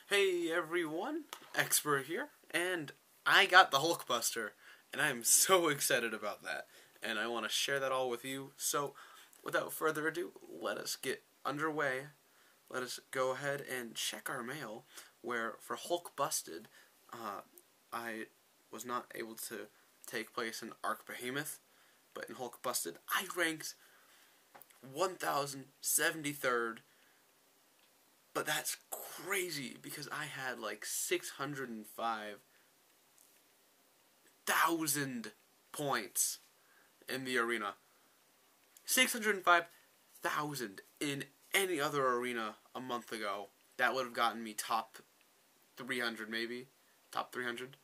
Hey everyone, Expert here, and I got the Hulkbuster, and I am so excited about that, and I want to share that all with you. So, without further ado, let us get underway. Let us go ahead and check our mail, where for Hulkbusted, I was not able to take place in Arc Behemoth, but in Hulkbusted, I ranked 1073rd. But that's crazy because I had like 605,000 points in the arena. 605,000 in any other arena a month ago. That would have gotten me top 300 maybe. Top 300.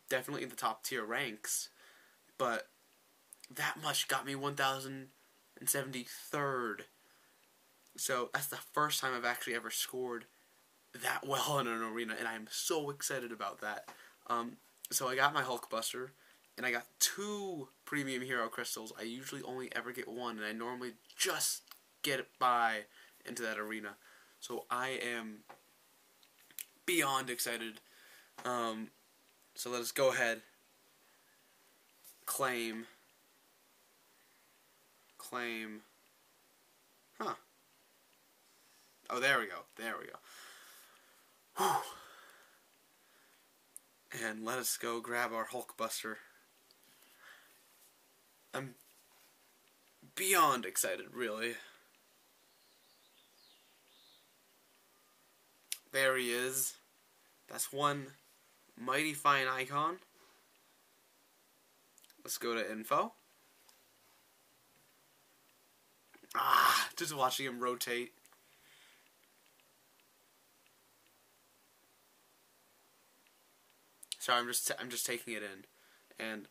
Definitely in the top tier ranks. But that much got me 1073rd. So that's the first time I've actually ever scored that well in an arena, and I'm so excited about that. So I got my Hulkbuster, and I got 2 Premium Hero Crystals. I usually only ever get 1, and I normally just get it by into that arena. So I am beyond excited. So let us go ahead. Claim. Huh. Oh, there we go. Whew. And let us go grab our Hulkbuster. I'm beyond excited, really. There he is. That's one mighty fine icon. Let's go to info. Just watching him rotate. Sorry, I'm just taking it in, and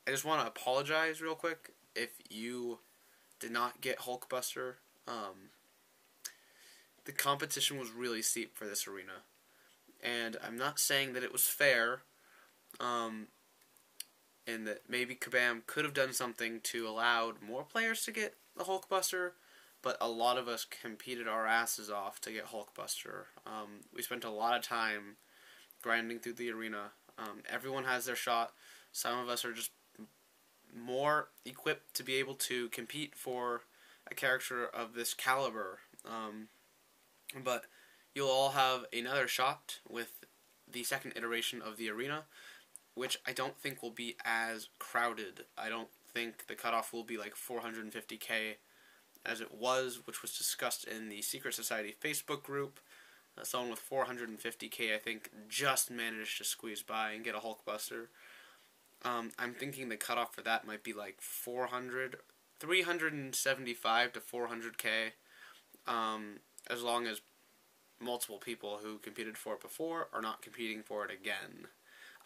I just want to apologize real quick if you did not get Hulkbuster. The competition was really steep for this arena, and I'm not saying that it was fair, and that maybe Kabam could have done something to allow more players to get the Hulkbuster, but a lot of us competed our asses off to get Hulkbuster. We spent a lot of time grinding through the arena. Everyone has their shot. Some of us are just more equipped to be able to compete for a character of this caliber. But you'll all have another shot with the second iteration of the arena, which I don't think will be as crowded. I don't think the cutoff will be like 450k as it was, which was discussed in the Secret Society Facebook group. Someone with 450k, I think, just managed to squeeze by and get a Hulkbuster. I'm thinking the cutoff for that might be like 375 to 400k, as long as multiple people who competed for it before are not competing for it again.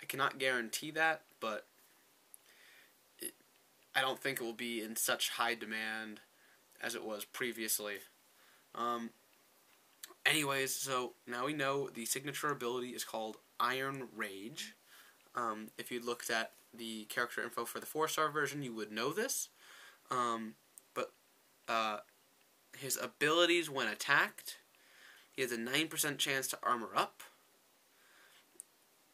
I cannot guarantee that, but I don't think it will be in such high demand as it was previously. Anyways, so now we know the signature ability is called Iron Rage. If you looked at the character info for the 4-star version, you would know this. But his abilities when attacked, he has a 9% chance to armor up,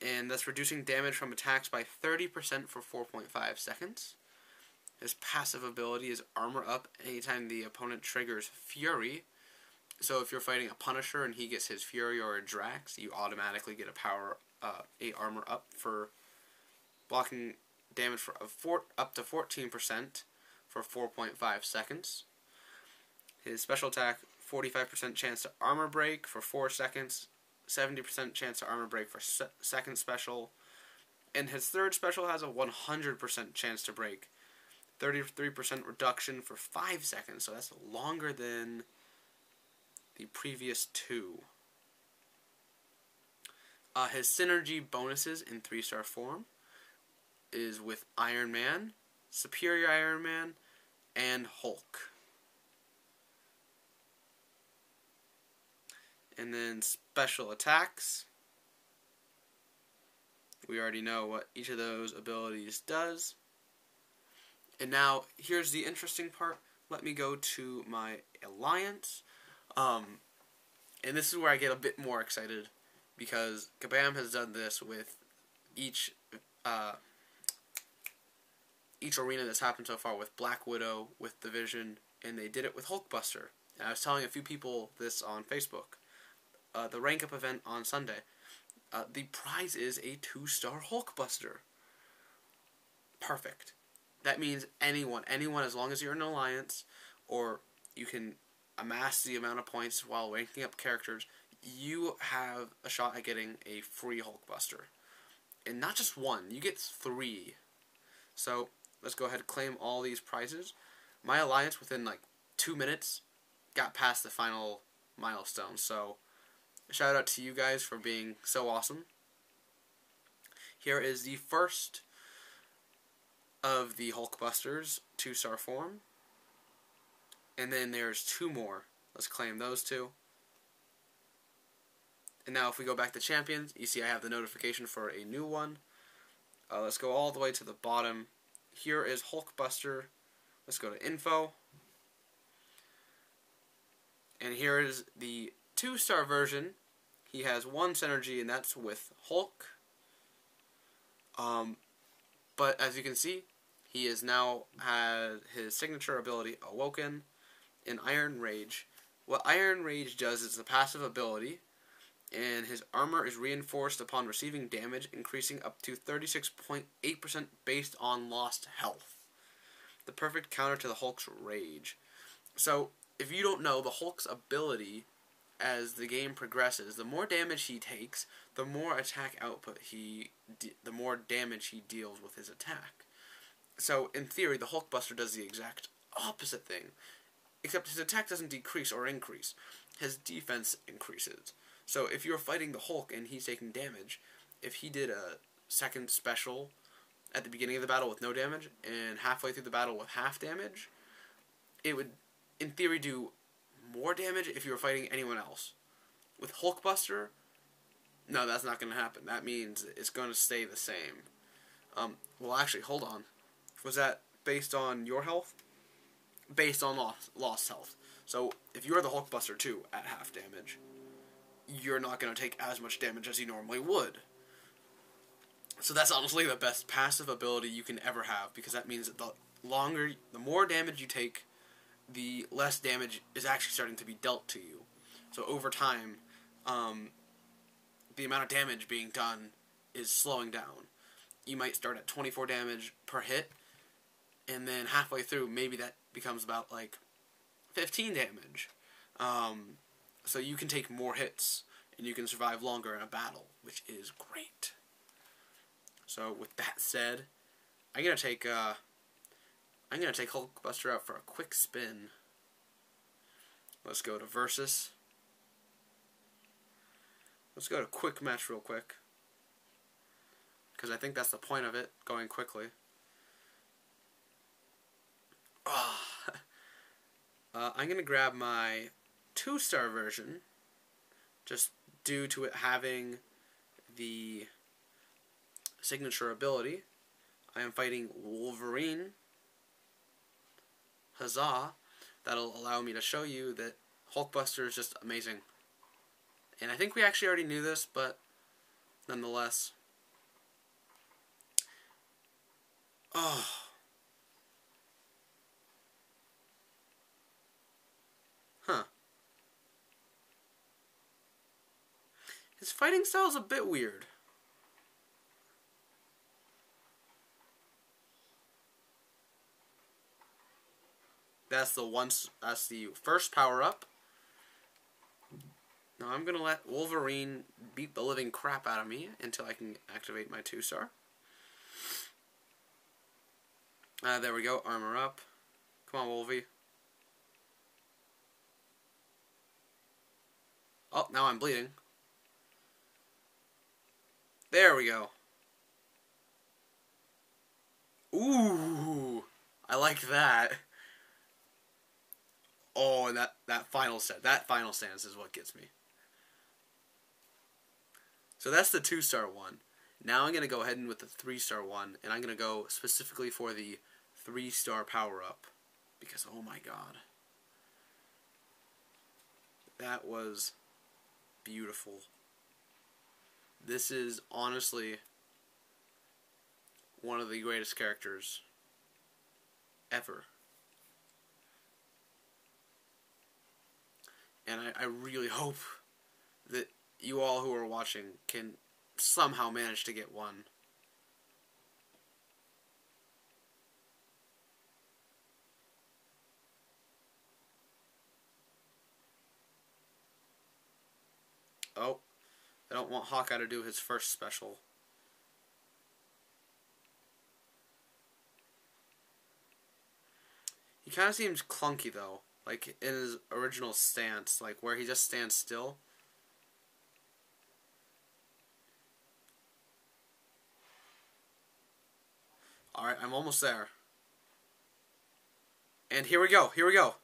and that's reducing damage from attacks by 30% for 4.5 seconds. His passive ability is armor up anytime the opponent triggers Fury. So if you're fighting a Punisher and he gets his Fury or a Drax, you automatically get a armor up for blocking damage for up to 14% for 4.5 seconds. His special attack, 45% chance to armor break for 4 seconds, 70% chance to armor break for second special, and his third special has a 100% chance to break, 33% reduction for 5 seconds, so that's longer than the previous 2. His synergy bonuses in 3-star form is with Iron Man, Superior Iron Man, and Hulk. And then special attacks. We already know what each of those abilities does. And now, here's the interesting part. Let me go to my alliance. And this is where I get a bit more excited. because Kabam has done this with each arena that's happened so far, with Black Widow, with Division, and they did it with Hulkbuster. And I was telling a few people this on Facebook. The rank up event on Sunday, the prize is a 2-star Hulkbuster. Perfect. That means anyone, as long as you're in an alliance, or you can amass the amount of points while ranking up characters, you have a shot at getting a free Hulkbuster. And not just one, you get 3. So, let's go ahead and claim all these prizes. My alliance, within like 2 minutes, got past the final milestone. So, shout out to you guys for being so awesome. Here is the first of the Hulkbusters, 2-star form. And then there's 2 more. Let's claim those 2. And now if we go back to Champions, you see I have the notification for a new one. Let's go all the way to the bottom. Here is Hulkbuster. Let's go to Info. And here is the 2-star version. He has 1 synergy, and that's with Hulk. But as you can see, he has now had his signature ability awoken in Iron Rage. What Iron Rage does is a passive ability, and his armor is reinforced upon receiving damage, increasing up to 36.8% based on lost health. The perfect counter to the Hulk's Rage. So, if you don't know, the Hulk's ability, as the game progresses, the more damage he takes, the more attack output the more damage he deals with his attack. So, in theory, the Hulkbuster does the exact opposite thing, except his attack doesn't decrease or increase. His defense increases. So, if you're fighting the Hulk and he's taking damage, if he did a second special at the beginning of the battle with no damage, and halfway through the battle with half damage, it would, in theory, do more damage if you were fighting anyone else. With Hulkbuster, no, that's not going to happen. That means it's going to stay the same. Well, actually, hold on. Was that based on your health? Based on lost health. So, if you're the Hulkbuster too, at half damage, you're not going to take as much damage as you normally would. So that's honestly the best passive ability you can ever have, because that means that the more damage you take, the less damage is actually starting to be dealt to you. So over time, the amount of damage being done is slowing down. You might start at 24 damage per hit, and then halfway through, maybe that becomes about like 15 damage. So you can take more hits, and you can survive longer in a battle, which is great. So with that said, I'm gonna take Hulkbuster out for a quick spin. Let's go to Versus. Let's go to Quick Match real quick, because I think that's the point of it, going quickly. I'm gonna grab my 2-star version, just due to it having the signature ability. I am fighting Wolverine. Huzzah! That'll allow me to show you that Hulkbuster is just amazing. And I think we actually already knew this, but nonetheless. Oh. Huh. His fighting style is a bit weird. That's the first power-up. Now I'm going to let Wolverine beat the living crap out of me until I can activate my 2-star. There we go, armor up. Come on, Wolvie. Oh, now I'm bleeding. There we go. Ooh, I like that. Oh, and that final stance is what gets me. So that's the 2-star one. Now I'm going to go ahead and with the 3-star one, and I'm going to go specifically for the 3-star power-up. Because, oh my god. That was beautiful. This is honestly one of the greatest characters ever. And I really hope that you all who are watching can somehow manage to get one. Oh, I don't want Hawkeye to do his first special. He kind of seems clunky though, like in his original stance, like where he just stands still. Alright, I'm almost there. And here we go, here we go.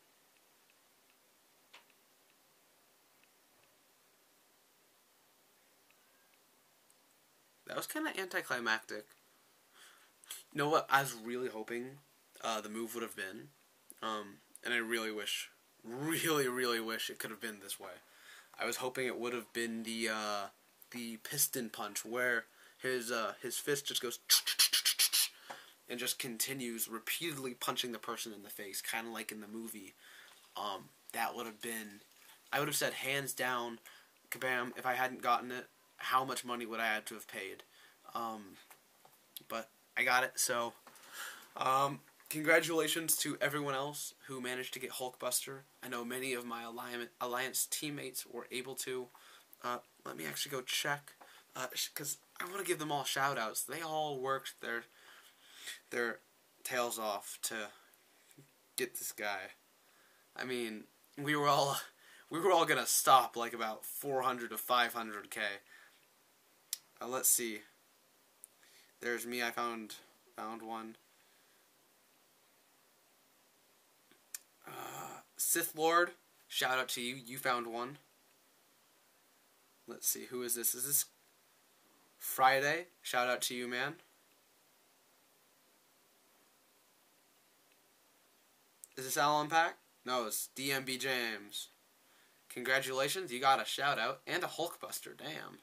That was kind of anticlimactic. You know what I was really hoping the move would have been? And I really wish it could have been this way. I was hoping it would have been the piston punch where his fist just goes and just continues repeatedly punching the person in the face, kind of like in the movie. That would have been, I would have said hands down, kabam, if I hadn't gotten it, how much money would I have to have paid? But I got it, so congratulations to everyone else who managed to get Hulkbuster. I know many of my Alliance teammates were able to. Let me actually go check, because I want to give them all shout-outs. They all worked their tails off to get this guy. I mean, we were all gonna stop like about 400 to 500k. Let's see. There's me. I found one. Sith Lord, shout out to you. You found one. Let's see. Who is this? Is this Friday? Shout out to you, man. Is this Alan Pack? No, it's DMB James. Congratulations, you got a shout out and a Hulkbuster. Damn.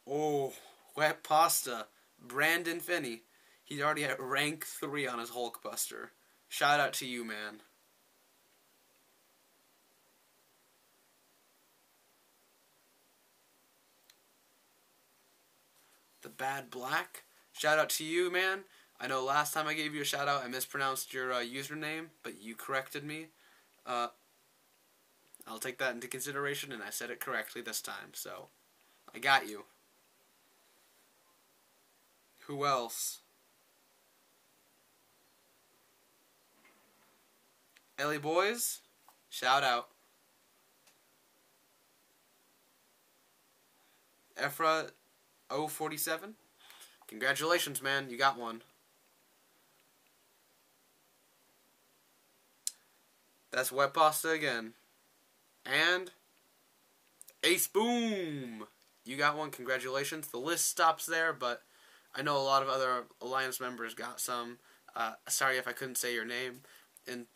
Oh, wet pasta. Brandon Finney. He's already at rank 3 on his Hulkbuster. Shout out to you, man. The Bad Black. Shout out to you, man. I know last time I gave you a shout out, I mispronounced your username, but you corrected me. I'll take that into consideration, and I said it correctly this time, so I got you. Who else? Ellie Boys, shout out. Ephra 047, congratulations, man, you got one. That's wet pasta again. And Ace Boom, you got one, congratulations. The list stops there, but I know a lot of other Alliance members got some. Sorry if I couldn't say your name. And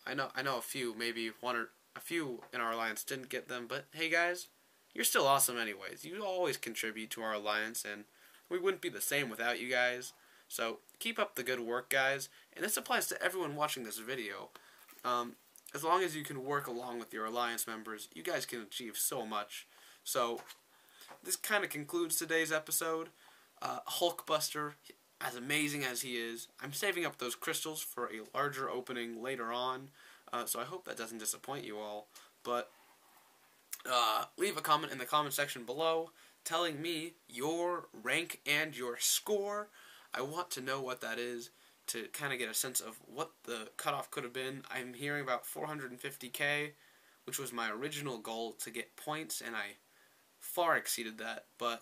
I know a few, maybe one or a few in our Alliance didn't get them, but hey guys, you're still awesome anyways. You always contribute to our Alliance, and we wouldn't be the same without you guys. So keep up the good work, guys. And this applies to everyone watching this video. As long as you can work along with your Alliance members, you guys can achieve so much. So this kind of concludes today's episode. Hulkbuster, as amazing as he is, I'm saving up those crystals for a larger opening later on, so I hope that doesn't disappoint you all. But leave a comment in the comment section below telling me your rank and your score. I want to know what that is to kind of get a sense of what the cutoff could have been. I'm hearing about 450k, which was my original goal to get points, and I far exceeded that, but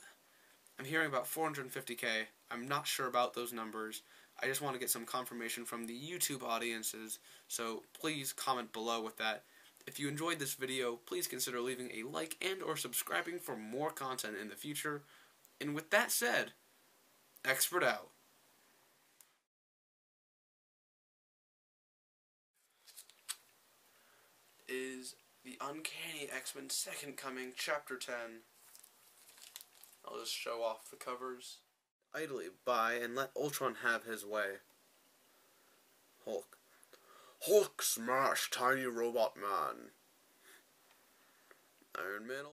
I'm hearing about 450k. I'm not sure about those numbers. I just want to get some confirmation from the YouTube audiences, so please comment below with that. If you enjoyed this video, please consider leaving a like and or subscribing for more content in the future. And with that said, Expert out. Is The Uncanny X-Men Second Coming, Chapter 10. I'll just show off the covers. Idly by and let Ultron have his way. Hulk. Hulk smash tiny robot man. Iron Man.